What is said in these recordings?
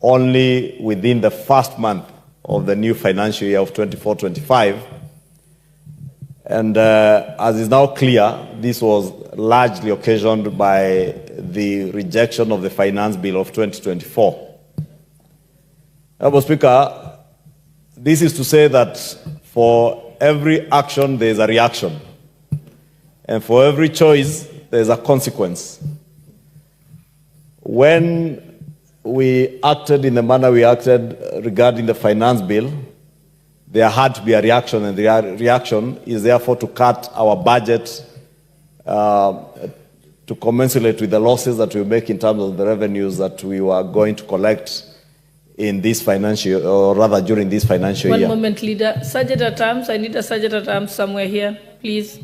only within the first month of the new financial year of 24-25. And as is now clear, this was largely occasioned by the rejection of the Finance Bill of 2024. Mr. Speaker, this is to say that for every action there is a reaction, and for every choice there is a consequence. When we acted in the manner we acted regarding the Finance Bill, there had to be a reaction, and the reaction is therefore to cut our budget to commensurate with the losses that we make in terms of the revenues that we were going to collect in this financial, or rather during this financial year. One moment, Leader. Sergeant at Arms, I need a Sergeant at Arms somewhere here, please.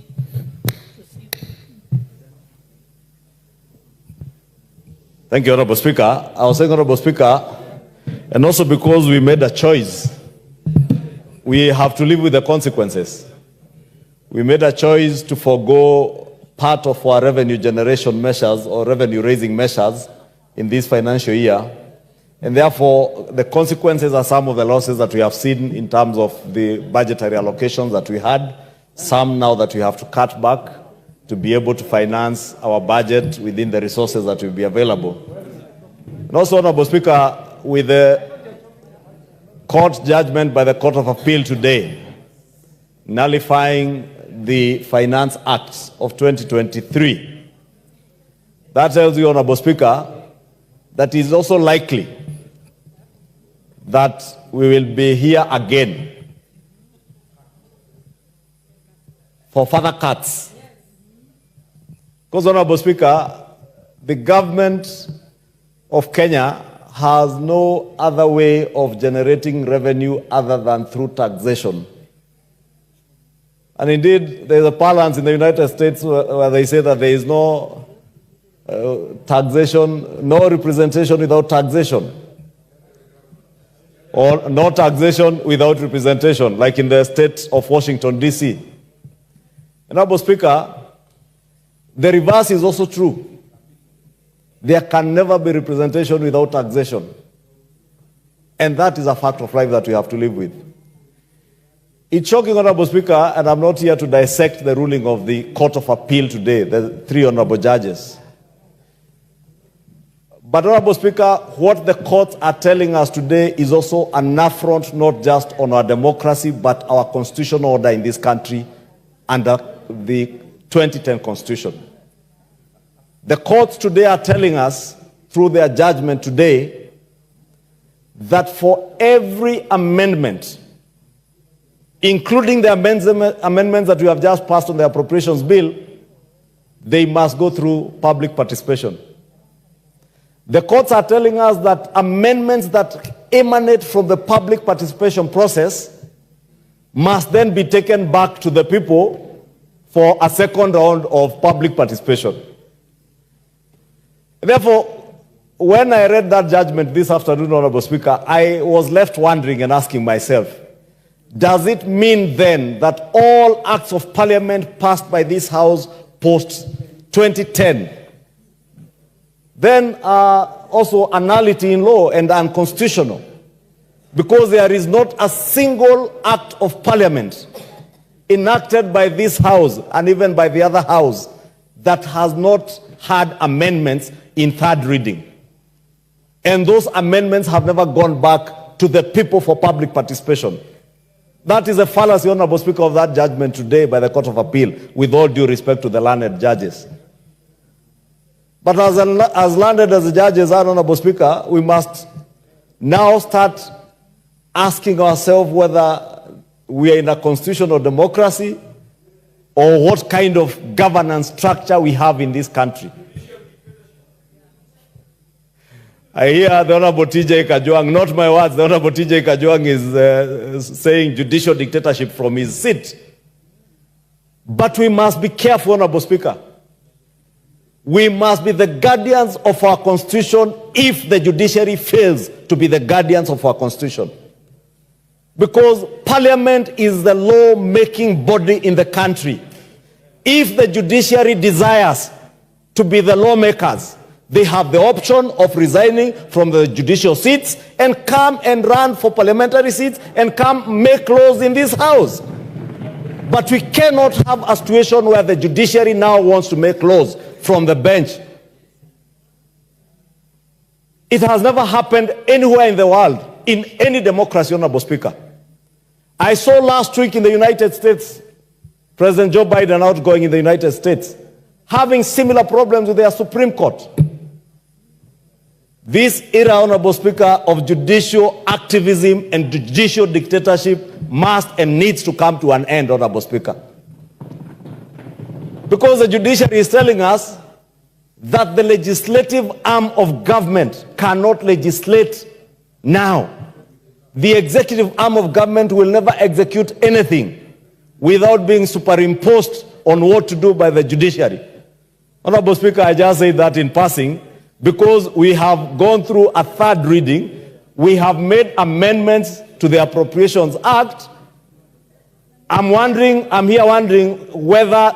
Thank you, Honorable Speaker. I was saying, Honorable Speaker, and also because we made a choice, we have to live with the consequences. We made a choice to forego part of our revenue generation measures or revenue raising measures in this financial year. And therefore, the consequences are some of the losses that we have seen in terms of the budgetary allocations that we had, some now that we have to cut back to be able to finance our budget within the resources that will be available. And also, Honorable Speaker, with the court judgment by the Court of Appeal today, nullifying the Finance Act of 2023, that tells you, Honorable Speaker, that it is also likely that we will be here again for further cuts. Because, Honorable Speaker, the government of Kenya has no other way of generating revenue other than through taxation. And indeed, there is a parlance in the United States where they say that there is no taxation, no representation without taxation, or no taxation without representation, like in the state of Washington, D.C. Honorable Speaker, the reverse is also true. There can never be representation without taxation. And that is a fact of life that we have to live with. It's shocking, Honorable Speaker, and I'm not here to dissect the ruling of the Court of Appeal today, the three honorable judges. But, Honorable Speaker, what the courts are telling us today is also an affront not just on our democracy, but our constitutional order in this country under the 2010 Constitution. The courts today are telling us, through their judgment today, that for every amendment, including the amendments that we have just passed on the appropriations bill, they must go through public participation. The courts are telling us that amendments that emanate from the public participation process must then be taken back to the people for a second round of public participation. Therefore, when I read that judgment this afternoon, Honorable Speaker, I was left wondering and asking myself, does it mean then that all acts of parliament passed by this House post-2010 then are also a nullity in law and unconstitutional, because there is not a single act of parliament enacted by this House and even by the other House that has not had amendments in third reading. And those amendments have never gone back to the people for public participation. That is a fallacy, Honorable Speaker, of that judgment today by the Court of Appeal, with all due respect to the learned judges. But as learned as the judges are, Honorable Speaker, we must now start asking ourselves whether we are in a constitutional democracy or what kind of governance structure we have in this country. I hear the Honorable TJ Kajwang, not my words, the Honorable TJ Kajwang is saying judicial dictatorship from his seat. But we must be careful, Honorable Speaker. We must be the guardians of our Constitution if the judiciary fails to be the guardians of our Constitution. Because Parliament is the law-making body in the country. If the judiciary desires to be the lawmakers, They have the option of resigning from the judicial seats and come and run for parliamentary seats and come make laws in this house. But we cannot have a situation where the judiciary now wants to make laws from the bench. It has never happened anywhere in the world, in any democracy, Honorable Speaker. I saw last week in the United States, President Joe Biden outgoing in the United States, having similar problems with their Supreme Court. This era, Honorable Speaker, of judicial activism and judicial dictatorship must and needs to come to an end, Honorable Speaker. Because the judiciary is telling us that the legislative arm of government cannot legislate now. The executive arm of government will never execute anything without being superimposed on what to do by the judiciary. Honorable Speaker, I just say that in passing because we have gone through a third reading. We have made amendments to the Appropriations Act. I'm here wondering whether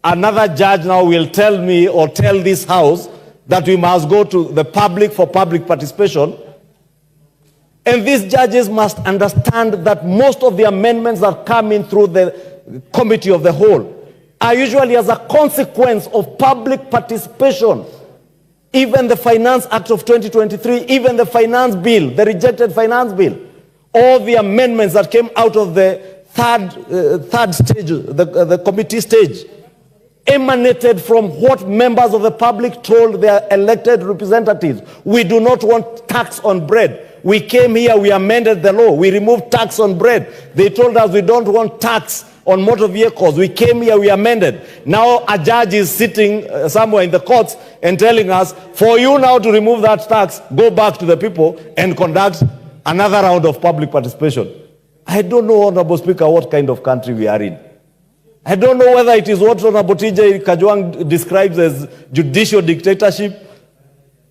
another judge now will tell me or tell this House that we must go to the public for public participation. And these judges must understand that most of the amendments that come in through the Committee of the Whole are usually as a consequence of public participation. Even the Finance Act of 2023, even the Finance Bill, the rejected Finance Bill, all the amendments that came out of the third stage, the committee stage, emanated from what members of the public told their elected representatives. We do not want tax on bread. We came here, we amended the law, we removed tax on bread. They told us we don't want tax on motor vehicles. We came here, we amended. Now a judge is sitting somewhere in the courts and telling us, for you now to remove that tax, go back to the people and conduct another round of public participation. I don't know, Honorable Speaker, what kind of country we are in. I don't know whether it is what Honorable TJ Kajwang describes as judicial dictatorship,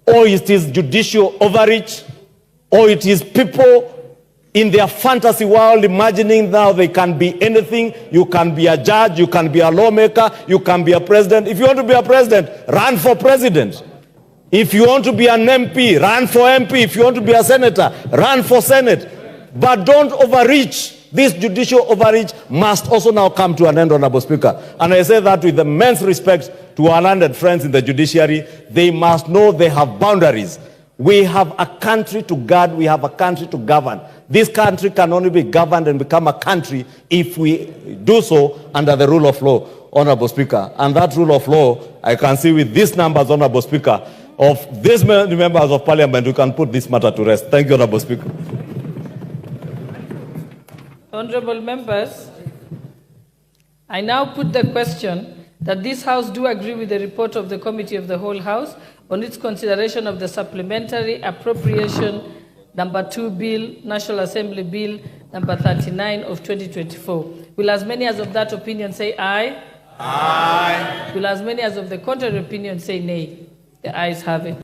or it is judicial overreach, or it is people in their fantasy world imagining now they can be anything. You can be a judge, you can be a lawmaker, you can be a president. If you want to be a president, run for president. If you want to be an MP, run for MP. If you want to be a senator, run for Senate. But don't overreach. This judicial overreach must also now come to an end, Honorable Speaker. And I say that with immense respect to our learned friends in the judiciary. They must know they have boundaries. We have a country to guard, we have a country to govern. This country can only be governed and become a country if we do so under the rule of law, Honorable Speaker. And that rule of law, I can see with these numbers, Honorable Speaker, of these members of Parliament, we can put this matter to rest. Thank you, Honorable Speaker. Honorable members, I now put the question that this House do agree with the report of the Committee of the Whole House on its consideration of the Supplementary Appropriation Number 2 Bill, National Assembly Bill Number 39 of 2024. Will as many as of that opinion say aye? Aye. Will as many as of the contrary opinion say nay? The ayes have it.